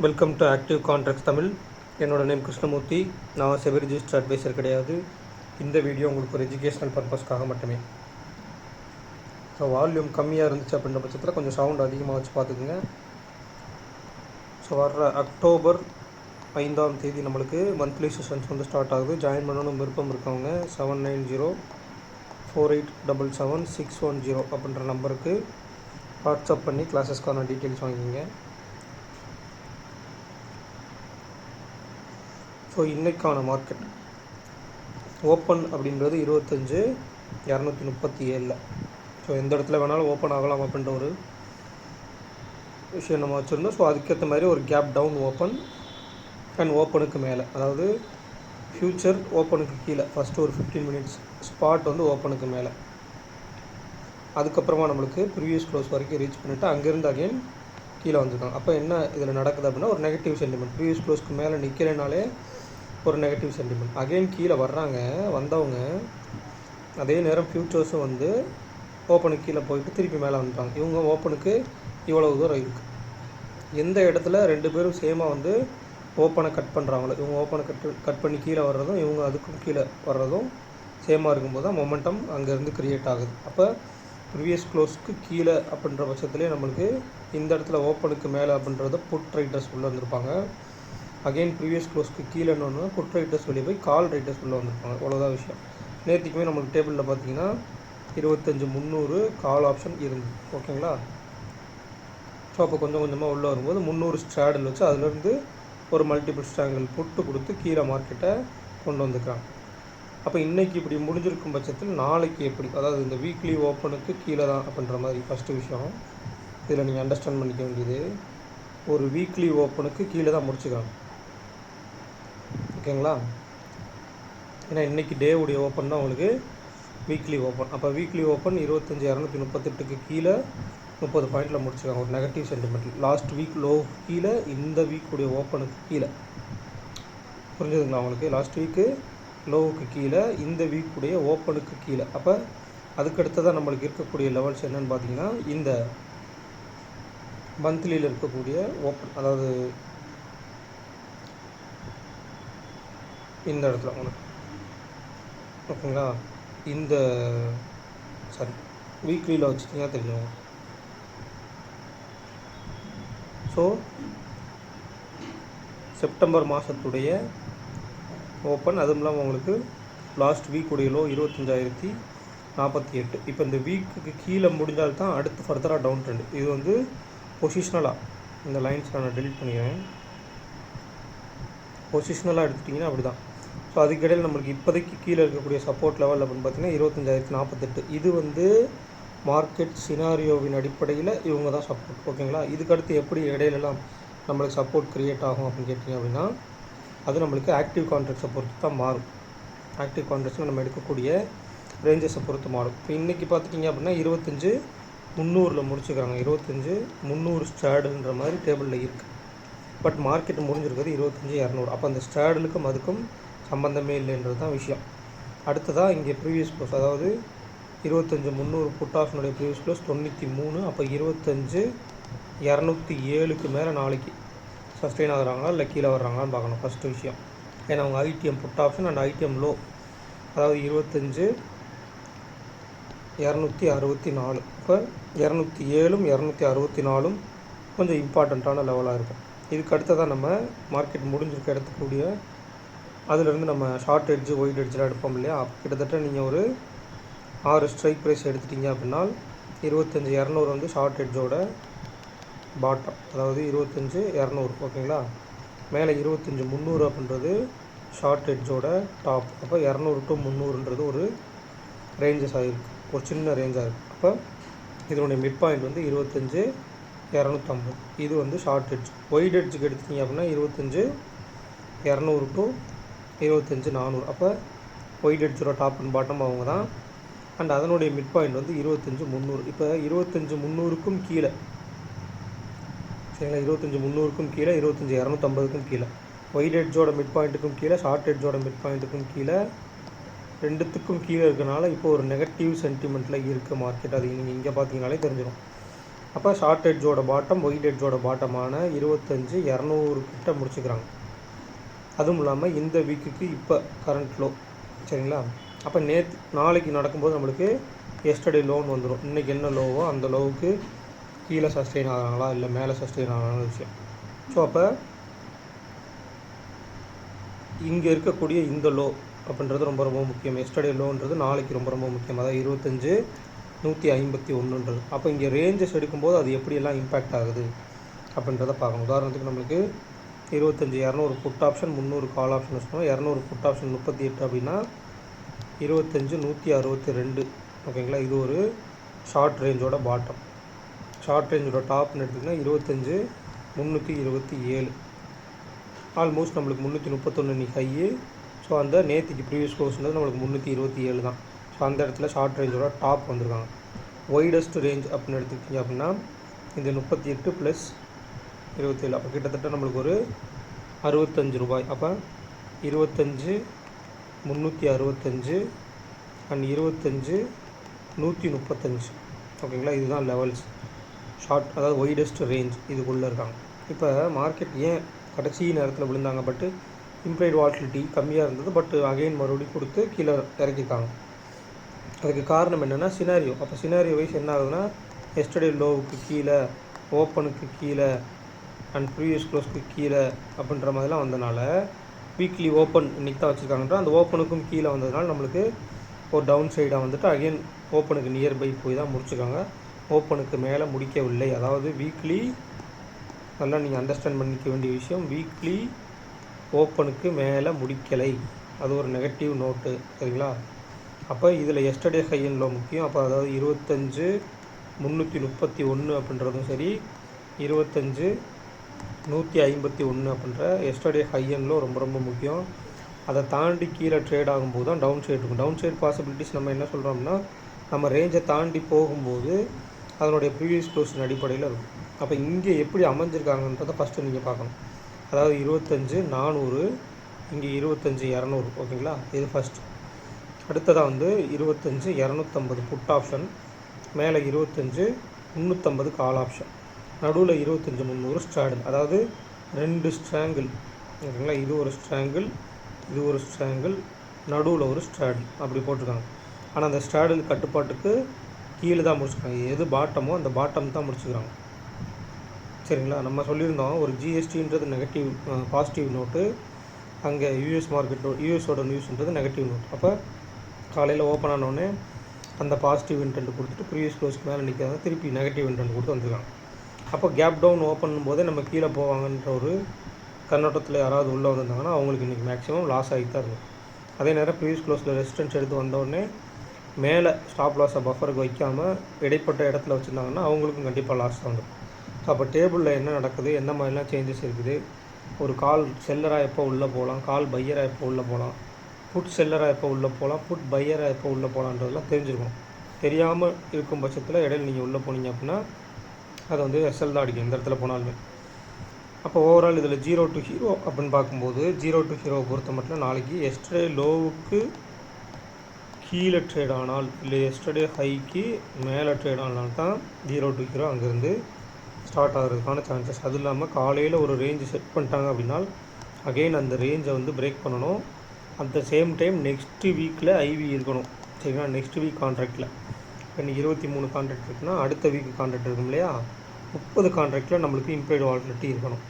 Welcome to active contracts Tamil. என்னோட name Krishnamurthy. நான் SEBI register advisor கிடையாது. இந்த வீடியோ உங்களுக்கு ஒரு எஜுகேஷ்னல் பர்பஸ்க்காக மட்டுமே. ஸோ வால்யூம் கம்மியாக இருந்துச்சு அப்படின்ற பட்சத்தில் கொஞ்சம் சவுண்ட் அதிகமாக வச்சு பார்த்துக்குங்க. ஸோ வர்ற அக்டோபர் 5ஆம் தேதி நம்மளுக்கு மந்த்லி செஷன்ஸ் வந்து ஸ்டார்ட் ஆகுது. ஜாயின் பண்ணணும் விருப்பம் இருக்கவங்க 7904877610 அப்படின்ற நம்பருக்கு வாட்ஸ்அப் பண்ணி கிளாஸஸ்க்கான டீட்டெயில்ஸ் வாங்கிக்கிங்க. ஸோ இன்றைக்கான மார்க்கெட் ஓப்பன் அப்படின்றது 25,237. ஸோ எந்த இடத்துல வேணாலும் ஓப்பன் ஆகலாம் அப்படின்ற ஒரு விஷயம் நம்ம வச்சுருந்தோம். ஸோ அதுக்கேற்ற மாதிரி ஒரு கேப் டவுன் ஓப்பன் அண்ட் ஓப்பனுக்கு மேலே, அதாவது ஃப்யூச்சர் ஓப்பனுக்கு கீழே ஃபஸ்ட்டு ஒரு 15 மினிட்ஸ், ஸ்பாட் வந்து ஓப்பனுக்கு மேலே, அதுக்கப்புறமா நம்மளுக்கு ப்ரீவியஸ் க்ளோஸ் வரைக்கும் ரீச் பண்ணிவிட்டு அங்கேருந்து அகைன் கீழே வந்துருக்காங்க. அப்போ என்ன இதில் நடக்குது அப்படின்னா, ஒரு நெகட்டிவ் சென்டிமெண்ட். ப்ரீவியஸ் க்ளோஸ்க்கு மேலே நிற்கிறனாலே ஒரு நெகட்டிவ் சென்டிமெண்ட். அகைன் கீழே வர்றாங்க. வந்தவங்க அதே நேரம் ஃப்யூச்சர்ஸும் வந்து ஓப்பனுக்கு கீழே போயிட்டு திருப்பி மேலே வந்துட்டாங்க. இவங்க ஓப்பனுக்கு இவ்வளவு தூரம் இருக்குது. எந்த இடத்துல ரெண்டு பேரும் சேமாக வந்து ஓப்பனை கட் பண்ணுறாங்களோ, இவங்க ஓப்பனை கட் பண்ணி கீழே வர்றதும் இவங்க அதுக்கும் கீழே வர்றதும் சேமாக இருக்கும்போது தான் மொமெண்டம் அங்கேருந்து க்ரியேட் ஆகுது. அப்போ ப்ரீவியஸ் க்ளோஸ்க்கு கீழே அப்படின்ற பட்சத்துலேயே நம்மளுக்கு இந்த இடத்துல ஓப்பனுக்கு மேலே அப்படின்றத புட் ரைட்டர்ஸ் உள்ளே வந்திருப்பாங்க. அகெயின் ப்ரீவியஸ் க்ளோஸ்க்கு கீழேன்னு புட் ரைட்டர்ஸ் வெளியே போய் கால் ரைட்டர்ஸ் உள்ளே வந்திருப்பாங்க. அவ்வளோதான் விஷயம். நேற்றுக்குமே நம்மளுக்கு டேபிளில் பார்த்தீங்கன்னா 25,300 கால் ஆப்ஷன் இருந்தது. ஓகேங்களா? ஸோ அப்போ கொஞ்சம் கொஞ்சமாக உள்ளே வரும்போது 300 ஸ்ட்ராடில் வச்சு அதுலேருந்து ஒரு மல்டிபிள் ஸ்ட்ராங்கிள் புட்டு கொடுத்து கீழே மார்க்கெட்டை கொண்டு வந்துக்கிறாங்க. அப்போ இன்றைக்கி இப்படி முடிஞ்சிருக்கும் பட்சத்தில் நாளைக்கு எப்படி, அதாவது இந்த வீக்லி ஓப்பனுக்கு கீழே தான் அப்படின்ற மாதிரி ஃபஸ்ட்டு விஷயம் இதில் நீங்கள் அண்டர்ஸ்டாண்ட் பண்ணிக்க வேண்டியது, ஒரு வீக்லி ஓப்பனுக்கு கீழே தான் முடிச்சுக்கிறாங்க. ஓகேங்களா? ஏன்னா இன்றைக்கி டேவுடைய ஓப்பன் தான் உங்களுக்கு வீக்லி ஓப்பன். அப்போ வீக்லி ஓப்பன் 25,238க்கு கீழே 30 பாயிண்டில் முடிச்சுக்காங்க. ஒரு negative sentiment. Last week low கீழே, இந்த வீக்குடைய ஓப்பனுக்கு கீழே. புரிஞ்சுதுங்களா உங்களுக்கு? லாஸ்ட் வீக்கு லோவுக்கு கீழே, இந்த வீக்குடைய ஓப்பனுக்கு கீழே. அப்போ அதுக்கடுத்ததான் நம்மளுக்கு இருக்கக்கூடிய லெவல்ஸ் என்னென்னு பார்த்தீங்கன்னா, இந்த மந்த்லியில் இருக்கக்கூடிய ஓப்பன், அதாவது இந்த இடத்துல உங்களுக்கு, ஓகேங்களா, இந்த வீக்லியில் வச்சுட்டிங்கன்னா தெரியும். ஸோ செப்டம்பர் மாதத்துடைய ஓப்பன், அதுவும் இல்லாமல் உங்களுக்கு லாஸ்ட் வீக்குடைய லோ 25,048. இப்போ இந்த வீக்குக்கு கீழே முடிஞ்சால்தான் அடுத்து ஃபர்தராக டவுன் ட்ரெண்ட். இது வந்து பொசிஷ்னலாக இந்த லைன்ஸ் நான் டெலிட் பண்ணிக்கிறேன். பொசிஷ்னலாக எடுத்துட்டிங்கன்னா அப்படி தான். ஸோ அதுக்கிடையில் நம்மளுக்கு இப்போதைக்கு கீழே இருக்கக்கூடிய சப்போர்ட் லெவல் அப்படின்னு பார்த்தீங்கன்னா 25,048. இது வந்து மார்க்கெட் சினாரியோவின் அடிப்படையில் இவங்க தான் சப்போர்ட். ஓகேங்களா? இதுக்கடுத்து எப்படி இடையிலலாம் நம்மளுக்கு சப்போர்ட் க்ரியேட் ஆகும் அப்படின்னு கேட்டிங்க அப்படின்னா, அது நம்மளுக்கு ஆக்டிவ் கான்ட்ராக்ட்ஸை பொறுத்து தான் மாறும். ஆக்டிவ் கான்ட்ராக்ட்ஸில் நம்ம எடுக்கக்கூடிய ரேஞ்சஸை பொறுத்து மாறும். இப்போ இன்றைக்கி பார்த்துட்டிங்க அப்படின்னா 25,300 முடிச்சுக்கிறாங்க. 25,300 ஸ்ட்ராடுன்ற மாதிரி டேபிளில் இருக்குது. பட் மார்க்கெட் முடிஞ்சிருக்கிறது 25,200. அப்போ அந்த ஸ்ட்ராடலுக்கும் அதுக்கும் சம்பந்தமே இல்லைன்றது தான் விஷயம். அடுத்ததாக இங்கே ப்ரீவியஸ் க்ளோஸ், அதாவது 25,300 புட் ஆப்ஷனுடைய ப்ரீவியஸ் க்ளோஸ் 93. அப்போ 25,207க்கு மேலே நாளைக்கு சஸ்டெயின் ஆகுறாங்களா இல்லை கீழே வர்றாங்களான்னு பார்க்கணும் ஃபஸ்ட்டு விஷயம். ஏன்னா அவங்க ITM put option and ITM low, அதாவது 25,264. இப்போ 207ம் 264ம் கொஞ்சம் இம்பார்ட்டண்ட்டான லெவலாக இருக்கும். இதுக்கு அடுத்ததான் நம்ம மார்க்கெட் முடிஞ்சிருக்க எடுத்துக்கூடிய அதிலிருந்து நம்ம ஷார்ட் எட்ஜு ஒயிட் எட்ஜில் எடுப்போம் இல்லையா? கிட்டத்தட்ட நீங்கள் ஒரு 6 ஸ்ட்ரைக் ப்ரைஸ் எடுத்துட்டிங்க அப்படின்னா 25,200 வந்து ஷார்ட் எட்ஜோட பாட்டம், அதாவது 25,200. ஓகேங்களா? மேலே 25,300 அப்படின்றது ஷார்ட் எட்ஜோட டாப். அப்போ 200 to 300ன்றது ஒரு ரேஞ்சஸ் ஆகிருக்கு, ஒரு சின்ன ரேஞ்சாக இருக்குது. அப்போ இதனுடைய மிட் பாயிண்ட் வந்து 25,250. இது வந்து ஷார்ட் எட்ஜ். ஒயிட் எட்ஜுக்கு எடுத்துட்டிங்க அப்படின்னா 25,200 to 25,400. அப்போ ஒயிட் எட்ஜோட டாப் அண்ட் பாட்டம் அவங்க தான். அண்ட் அதனுடைய மிட் பாயிண்ட் வந்து 25,300. இப்போ 25,300க்கும் கீழே, சரிங்களா, 25,300க்கும் கீழே, 25,250க்கும் கீழே, ஒயிட் எட்ஜோட மிட் பாயிண்ட்டுக்கும் கீழே, ஷார்ட் எட்ஜோட மிட் பாயிண்ட்டுக்கும் கீழே, ரெண்டுத்துக்கும் கீழே இருக்கனால இப்போ ஒரு நெகட்டிவ் சென்டிமெண்ட்டில் இருக்குது மார்க்கெட். அது நீங்கள் இங்கே பார்த்தீங்கனாலே தெரிஞ்சிடும். அப்போ ஷார்ட் எட்ஜோட பாட்டம் ஒயிட் எட்ஜோட பாட்டமான 25,200 கிட்ட முடிச்சுக்கிறாங்க. அதுவும் இல்லாமல் இந்த வீக்குக்கு இப்போ கரண்ட் லோ. சரிங்களா? அப்போ நாளைக்கு நடக்கும்போது நம்மளுக்கு எஸ்டர்டே லோன் வந்துடும். இன்றைக்கி என்ன லோவோ அந்த லோவுக்கு கீழே சஸ்டெயின் ஆகிறாங்களா இல்லை மேலே சஸ்டெயின் ஆகிறாங்களா விஷயம். ஸோ அப்போ இங்கே இருக்கக்கூடிய இந்த லோ அப்படின்றது ரொம்ப ரொம்ப முக்கியம். எஸ்டர்டே லோன்றது நாளைக்கு ரொம்ப ரொம்ப முக்கியம். அதாவது 25,151. அப்போ இங்கே ரேஞ்சஸ் எடுக்கும்போது அது எப்படியெல்லாம் இம்பேக்ட் ஆகுது அப்படின்றத பார்க்கணும். உதாரணத்துக்கு நம்மளுக்கு 25,200 புட் ஆப்ஷன், 300 கால் ஆப்ஷன் வச்சுக்கணும். 200 புட் ஆப்ஷன் 38 அப்படின்னா 25,162. ஓகேங்களா? இது ஒரு ஷார்ட் ரேஞ்சோட பாட்டம். ஷார்ட் ரேஞ்சோட டாப்னு எடுத்திங்கன்னா 25,327. ஆல்மோஸ்ட் நம்மளுக்கு 331 இன்றைக்கி ஹையு. ஸோ அந்த நேற்றுக்கு ப்ரீவியஸ் க்ளோஸ்ன்றது நம்மளுக்கு 327 தான். ஸோ அந்த இடத்துல ஷார்ட் ரேஞ்சோட டாப் வந்திருக்காங்க. ஒய்டஸ்ட் ரேஞ்ச் அப்படின்னு எடுத்துக்கிட்டிங்க அப்படின்னா இந்த 38 + 27. அப்போ கிட்டத்தட்ட நம்மளுக்கு ஒரு 65 ரூபாய். அப்போ 25,365 அண்ட் 25,135. ஓகேங்களா? இதுதான் லெவல்ஸ் ஷார்ட், அதாவது ஒய்டஸ்ட் ரேஞ்ச் இதுக்குள்ளே இருக்காங்க. இப்போ மார்க்கெட் ஏன் கடைசி நேரத்தில் விழுந்தாங்க? பட்டு இம்ப்ளைட் வால்டிலிட்டி கம்மியாக இருந்தது. பட் அகைன் மறுபடியும் கொடுத்து கீழே இறக்கிட்டாங்க. அதுக்கு காரணம் என்னென்னா சினாரியோ. அப்போ சினாரியோ வைஸ் என்ன ஆகுதுன்னா எஸ்டர்டே லோவுக்கு கீழே, ஓப்பனுக்கு கீழே அண்ட் ப்ரீவியஸ் க்ளோஸ்க்கு கீழே அப்படின்ற மாதிரிலாம் வந்தனால வீக்லி ஓப்பன் இன்றைக்கி தான் வச்சுருக்காங்கன்ற அந்த ஓப்பனுக்கும் கீழே வந்ததுனால நம்மளுக்கு ஒரு டவுன் சைடாக வந்துட்டு அகைன் ஓப்பனுக்கு நியர்பை போய் தான் முடிச்சுருக்காங்க. ஓப்பனுக்கு மேலே முடிக்கவில்லை. அதாவது வீக்லி நல்லா நீங்கள் அண்டர்ஸ்டாண்ட் பண்ணிக்க வேண்டிய விஷயம், வீக்லி ஓப்பனுக்கு மேலே முடிக்கலை. அது ஒரு நெகட்டிவ் நோட்டு. சரிங்களா? அப்போ இதில் எஸ்டர்டே ஹை அண்ட் லோ முக்கியம். அப்போ அதாவது 25,331 அப்படின்றதும் சரி, 25,151 அப்படின்ற எஸ்டர்டே ஹை அண்ட் லோ ரொம்ப ரொம்ப முக்கியம். அதை தாண்டி கீழே ட்ரேட் ஆகும்போது தான் டவுன் சைடு இருக்கும். டவுன் சைடு பாசிபிலிட்டிஸ் நம்ம என்ன சொல்கிறோம்னா நம்ம ரேஞ்சை தாண்டி போகும்போது அதனுடைய ப்ரீவியஸ் க்ளோஸின் அடிப்படையில் இருக்கும். அப்போ இங்கே எப்படி அமைஞ்சிருக்காங்கன்றதை ஃபஸ்ட்டு நீங்கள் பார்க்கணும். அதாவது 25,400, இங்கே 25,200. ஓகேங்களா? இது ஃபஸ்ட்டு. அடுத்ததாக வந்து 25,250 புட் ஆப்ஷன், மேலே 25,350 கால் ஆப்ஷன், நடுவில் 25,300 ஸ்ட்ராடில். அதாவது 2 ஸ்ட்ராங்கிள். ஓகேங்களா? இது ஒரு ஸ்ட்ராங்கிள், இது ஒரு ஸ்ட்ராங்கிள், நடுவில் ஒரு ஸ்ட்ராடில் அப்படி போட்டிருக்காங்க. ஆனால் அந்த ஸ்ட்ராடில் கட்டுப்பாட்டுக்கு கீழே தான் முடிச்சுக்கிறாங்க. எது பாட்டமோ அந்த பாட்டம் தான் முடிச்சுக்கிறாங்க. சரிங்களா? நம்ம சொல்லியிருந்தோம் ஒரு ஜிஎஸ்டின்றது நெகட்டிவ், பாசிட்டிவ் நோட்டு. அங்கே யூஎஸ் மார்க்கெட்டோ யூஎஸோட நியூஸ்ன்றது நெகட்டிவ் நோட். அப்போ காலையில் ஓப்பன் ஆனோடனே அந்த பாசிட்டிவ் இன்டென்ட் கொடுத்துட்டு ப்ரீவியஸ் க்ளோஸ்க்கு மேலே நிற்காத திருப்பி நெகட்டிவ் இன்டென்ட் கொடுத்து வந்துருக்காங்க. அப்போ கேப் டவுன் ஓப்பன் போதே நம்ம கீழே போவாங்கன்ற ஒரு கண்ணோட்டத்தில் யாராவது உள்ளே வந்திருந்தாங்கன்னா அவங்களுக்கு இன்றைக்கி மேக்ஸிமம் லாஸ் ஆகிட்டு தான் இருக்கும். அதே நேரம் ப்ரீவியஸ் க்ளோஸில் ரெசிஸ்டன்ஸ் எடுத்து வந்தோடனே மேலே ஸ்டாப் லாஸை பஃபருக்கு வைக்காமல் இடைப்பட்ட இடத்துல வச்சுருந்தாங்கன்னா அவங்களுக்கும் கண்டிப்பாக லாஸ் தான் வந்துடும். ஸோ அப்போ டேபிளில் என்ன நடக்குது, எந்த மாதிரிலாம் சேஞ்சஸ் இருக்குது, ஒரு கால் செல்லராக எப்போ உள்ளே போகலாம், கால் பையராக எப்போ உள்ளே போகலாம், புட் செல்லராக எப்போ உள்ளே போகலாம், புட் பையராக எப்போ உள்ளே போகலான்றதெல்லாம் தெரிஞ்சுக்கணும். தெரியாமல் இருக்கும் பட்சத்தில் இடையில நீங்கள் உள்ளே போனீங்க அப்படின்னா அதை வந்து எஸ்எல் தான் அடிக்கும் எந்த இடத்துல போனாலுமே. அப்போ ஓவரால் இதில் 0 to hero அப்படின்னு பார்க்கும்போது 0 to hero பொறுத்த மட்டும் நாளைக்கு எஸ்டர்டே லோவுக்கு கீழே ட்ரேட் ஆனால் இல்லை எஸ்டர்டே ஹைக்கு மேலே ட்ரேட் ஆனால் தான் 0 to hero அங்கேருந்து ஸ்டார்ட் ஆகிறதுக்கான சான்சஸ். அதுவும் இல்லாமல் காலையில் ஒரு ரேஞ்சு செட் பண்ணிட்டாங்க அப்படின்னா அகெயின் அந்த ரேஞ்சை வந்து பிரேக் பண்ணணும். At the same time next வீக்கில் ஐவி இருக்கணும். சரிங்களா? நெக்ஸ்ட் வீக் கான்ட்ராக்டில் இன்றைக்கி 23 கான்ட்ராக்ட் இருக்குன்னா அடுத்த வீக் கான்ட்ராக்ட் இருக்கும் இல்லையா, 30 கான்ட்ராக்டில் நம்மளுக்கு இம்ப்ளைட் வால்டிலிட்டி இருக்கணும்.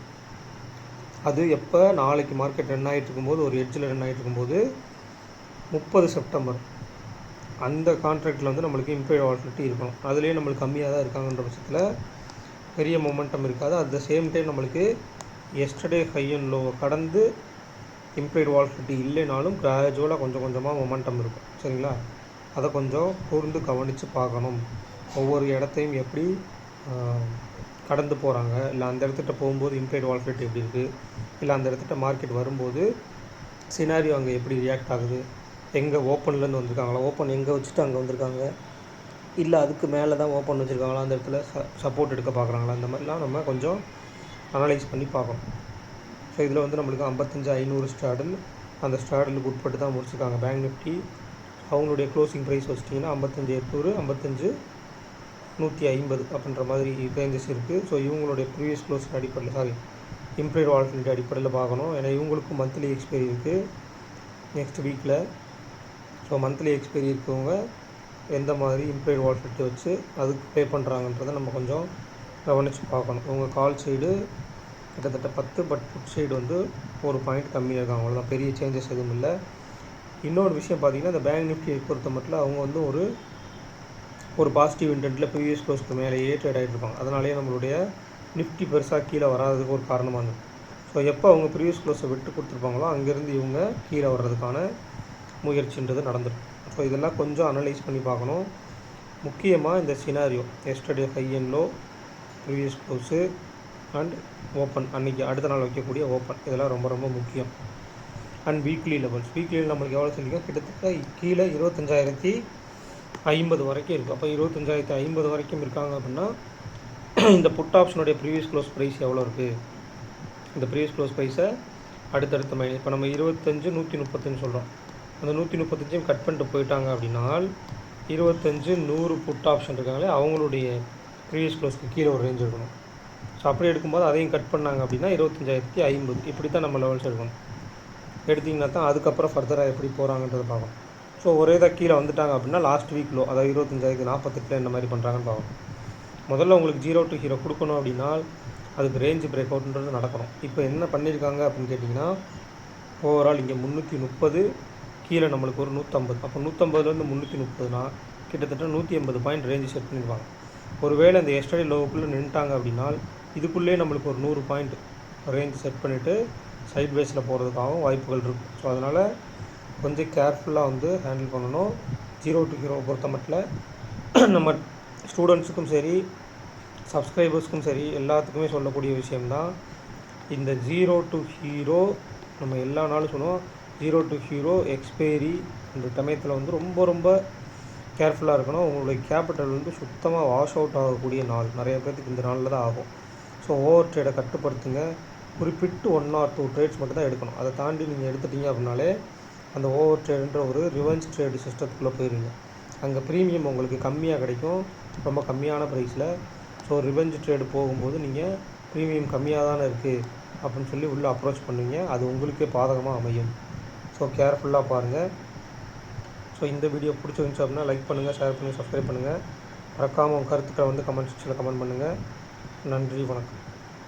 அது எப்போ நாளைக்கு மார்க்கெட் ரன் ஆகிட்டு இருக்கும்போது, ஒரு எட்ஜில் ரன் ஆகிட்டு இருக்கும்போது 30 செப்டம்பர் அந்த கான்ட்ராக்டில் வந்து நம்மளுக்கு இம்ப்ளைட் வால்டிலிட்டி இருக்கணும். அதுலேயே நம்மளுக்கு கம்மியாக தான் இருக்காங்கன்ற பட்சத்தில் பெரிய மொமெண்டம் இருக்காது. அட் த சேம் டைம் நம்மளுக்கு எஸ்டர்டே ஹை அண்ட் லோவை கடந்து இம்ப்ளைட் வால்டிலிட்டி இல்லைனாலும் கிராஜுவலாக கொஞ்சம் கொஞ்சமாக மொமெண்டம் இருக்கும். சரிங்களா? அதை கொஞ்சம் கூர்ந்து கவனித்து பார்க்கணும். ஒவ்வொரு இடத்தையும் எப்படி கடந்து போகிறாங்க, இல்லை அந்த இடத்துக்கிட்ட போகும்போது இம்ப்ளைட் வால்டிலிட்டி எப்படி இருக்குது, இல்லை அந்த இடத்துக்கிட்ட மார்க்கெட் வரும்போது சினாரியோ அங்கே எப்படி ரியாக்ட் ஆகுது, எங்கே ஓப்பன்லேருந்து வந்திருக்காங்களா, ஓப்பன் எங்கே வச்சுட்டு அங்கே வந்திருக்காங்க, இல்லை அதுக்கு மேலே தான் ஓப்பன் வச்சுருக்காங்களா, அந்த இடத்துல சப்போர்ட் எடுக்க பார்க்குறாங்களா, இந்த மாதிரிலாம் நம்ம கொஞ்சம் அனலைஸ் பண்ணி பார்க்கணும். ஸோ இதில் வந்து நம்மளுக்கு 55,500 ஸ்டாடில், அந்த ஸ்டாடிலுக்கு உட்பட்டு தான் முடிச்சிருக்காங்க. பேங்க் நிஃப்டி அவங்களுடைய க்ளோசிங் ப்ரைஸ் வச்சிட்டிங்கன்னா 55,800, 150 அப்படின்ற மாதிரி ரேஞ்சஸ் இருக்குது. ஸோ இவங்களுடைய ப்ரீவியஸ் க்ளோஸ் அடிப்படையில் இம்ப்ளைடு வாலட்டிலிட்டி அடிப்படையில் பார்க்கணும். ஏன்னா இவங்களுக்கும் மந்த்லி எக்ஸ்பைரி இருக்குது நெக்ஸ்ட் வீக்கில். ஸோ மந்த்லி எக்ஸ்பைரி இருக்கவங்க எந்த மாதிரி இம்ப்ளைடு வாலட்டிலிட்டி வச்சு அதுக்கு பே பண்ணுறாங்கன்றதை நம்ம கொஞ்சம் கவனித்து பார்க்கணும். இவங்க கால் சைடு கிட்டத்தட்ட 10, பட் புட் சைடு வந்து ஒரு பாயிண்ட் கம்மியாக இருக்காங்க, அவ்வளோதான், பெரிய சேஞ்சஸ் எதுவும் இல்லை. இன்னொரு விஷயம் பார்த்திங்கன்னா, இந்த பேங்க் நிஃப்டியை பொறுத்த மட்டும் அவங்க வந்து ஒரு பாசிட்டிவ் இன்டென்ட்டில் ப்ரீவியஸ் க்ளோஸ்க்கு மேலேயே ட்ரேட் ஆகிட்டு இருப்பாங்க. அதனாலேயே நம்மளுடைய நிஃப்டி பெருசாக கீழே வராததுக்கு ஒரு காரணமாக இருந்தது. ஸோ எப்போ அவங்க ப்ரீவியஸ் க்ளோஸை விட்டு கொடுத்துருப்பாங்களோ அங்கேருந்து இவங்க கீழே வர்றதுக்கான முயற்சின்றது நடந்துடும். ஸோ இதெல்லாம் கொஞ்சம் அனலைஸ் பண்ணி பார்க்கணும். முக்கியமாக இந்த scenario yesterday high and low, previous close and open, அன்றைக்கி அடுத்த நாள் வைக்கக்கூடிய ஓப்பன், இதெல்லாம் ரொம்ப ரொம்ப முக்கியம். அண்ட் வீக்லி லெவல்ஸ், வீக்லியில் நம்மளுக்கு எவ்வளோ சொல்லிக்கும், கிட்டத்தட்ட கீழே 25,050 வரைக்கும் இருக்குது. அப்போ 25,050 வரைக்கும் இருக்காங்க அப்படின்னா இந்த புட் ஆப்ஷனுடைய ப்ரீவியஸ் க்ளோஸ் ப்ரைஸ் எவ்வளோ இருக்குது, இந்த ப்ரீவியஸ் க்ளோஸ் ப்ரைஸை அடுத்தடுத்த மைனஸ், இப்போ நம்ம 25,135 சொல்கிறோம், அந்த 135 கட் பண்ணிட்டு போயிட்டாங்க அப்படின்னா 25,100 புட் ஆப்ஷன் இருக்காங்களே அவங்களுடைய ப்ரீவியஸ் க்ளோஸ்க்கு கீழே ஒரு ரேஞ்ச் இருக்கணும். ஸோ அப்படி எடுக்கும்போது அதையும் கட் பண்ணாங்க அப்படின்னா 25,050, இப்படி தான் நம்ம லெவல்ஸ் எடுக்கணும். எடுத்திங்கன்னா தான் அதுக்கப்புறம் ஃபர்தராக எப்படி போகிறாங்கன்றதை பார்க்கணும். ஸோ ஒரே தான் கீழே வந்துட்டாங்க அப்படின்னா லாஸ்ட் வீக் லோ, அதாவது 25,048 என்ன மாதிரி பண்ணுறாங்கன்னு பார்க்கணும். முதல்ல உங்களுக்கு 0 to ஹீரோ கொடுக்கணும் அப்படின்னா அதுக்கு ரேஞ்ச் பிரேக் அவுட்ன்றது நடக்கணும். இப்போ என்ன பண்ணியிருக்காங்க அப்படின்னு கேட்டிங்கன்னா, ஓவரால் இங்கே 330, கீழே நம்மளுக்கு ஒரு 150, அப்போ 150லேருந்து 330னா கிட்டத்தட்ட 180 பாயிண்ட் ரேஞ்சு செட் பண்ணியிருப்பாங்க. ஒருவேளை இந்த எஸ்டர்டே லோவுக்குள்ளே நின்ட்டாங்க அப்படின்னா இதுக்குள்ளே நம்மளுக்கு ஒரு 100 பாயிண்ட் ரேஞ்ச் செட் பண்ணிவிட்டு சைட் வேஸில் போகிறதுக்காகவும் வாய்ப்புகள் இருக்கும். ஸோ அதனால் கொஞ்சம் கேர்ஃபுல்லாக வந்து ஹேண்டில் பண்ணணும். 0 to ஹீரோ பொறுத்த மட்டும் நம்ம ஸ்டூடெண்ட்ஸுக்கும் சரி சப்ஸ்கிரைபர்ஸ்க்கும் சரி எல்லாத்துக்குமே சொல்லக்கூடிய விஷயம்தான், இந்த 0 to ஹீரோ நம்ம எல்லா நாளும் சொல்லுவோம். 0 to ஹீரோ எக்ஸ்பைரி இந்த சமயத்தில் வந்து ரொம்ப ரொம்ப கேர்ஃபுல்லாக இருக்கணும். உங்களுடைய கேபிட்டல் வந்து சுத்தமாக வாஷ் அவுட் ஆகக்கூடிய நாள், நிறைய பேர்த்துக்கு இந்த நாளில் தான் ஆகும். ஸோ ஓவர் ட்ரேடை கட்டுப்படுத்துங்க. குறிப்பிட்டு 1 or 2 ட்ரேட்ஸ் மட்டும் தான் எடுக்கணும். அதை தாண்டி நீங்கள் எடுத்துட்டீங்க அப்படின்னாலே அந்த ஓவர் ட்ரேடுன்ற ஒரு ரிவெஞ்ச் ட்ரேடு சிஸ்டத்துக்குள்ளே போயிருங்க. அங்கே ப்ரீமியம் உங்களுக்கு கம்மியாக கிடைக்கும், ரொம்ப கம்மியான ப்ரைஸில். ஸோ ரிவெஞ்ச் ட்ரேடு போகும்போது நீங்கள் ப்ரீமியம் கம்மியாக தானே இருக்குது அப்படின்னு சொல்லி உள்ளே அப்ரோச் பண்ணுவீங்க, அது உங்களுக்கே பாதகமாக அமையும். ஸோ கேர்ஃபுல்லாக பாருங்கள். ஸோ இந்த வீடியோ பிடிச்சிருந்துச்சு அப்படின்னா லைக் பண்ணுங்கள், ஷேர் பண்ணுங்கள், சப்ஸ்கிரைப் பண்ணுங்கள். மறக்காமல் உங்கள் கருத்துக்களை வந்து கமெண்ட் செக்ஷனில் கமெண்ட் பண்ணுங்கள். நன்றி, வணக்கம்.